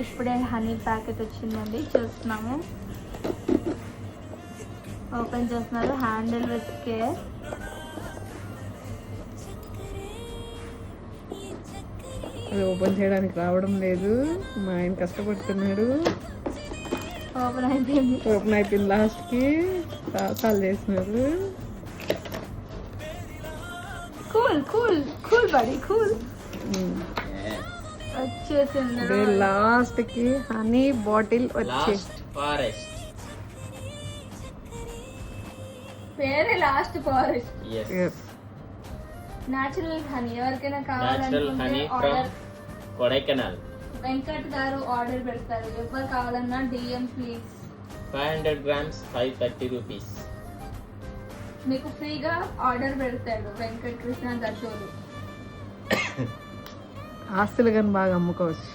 ఇప్పుడే honey packet వచ్చిందండి, చూస్తున్నాము. ఓపెన్ చేస్తున్నారు. Handle with care. అది ఓపెన్ చేయడానికి రావడం లేదు, మా ఆయన కష్టపడుతున్నాడు. ఓపెన్ అయిపోయింది లాస్ట్కి సాసాలు చేసినారు. కూల్ కూల్ కూల్ బడి కూల్ వచ్చేసింది. లాస్ట్ కి హనీ బాటిల్ వచ్చేసి పేరే లాస్ట్ ఫారెస్ట్. న్యాచురల్ హనీ ఎవరికైనా కావాలనుకుంటే ఆర్డర్ కొడైకెనాల్ వెంకట్ గారు ఆర్డర్ పెడతారు. ఎవరు కావాలన్నా DM ప్లీజ్. 500 grams 530 rupees. మీకు ఫ్రీగా ఆర్డర్ పెడతాడు వెంకట్ కృష్ణ దర్శోలు. ఆస్తులు కానీ బాగా అమ్ముకోవచ్చు.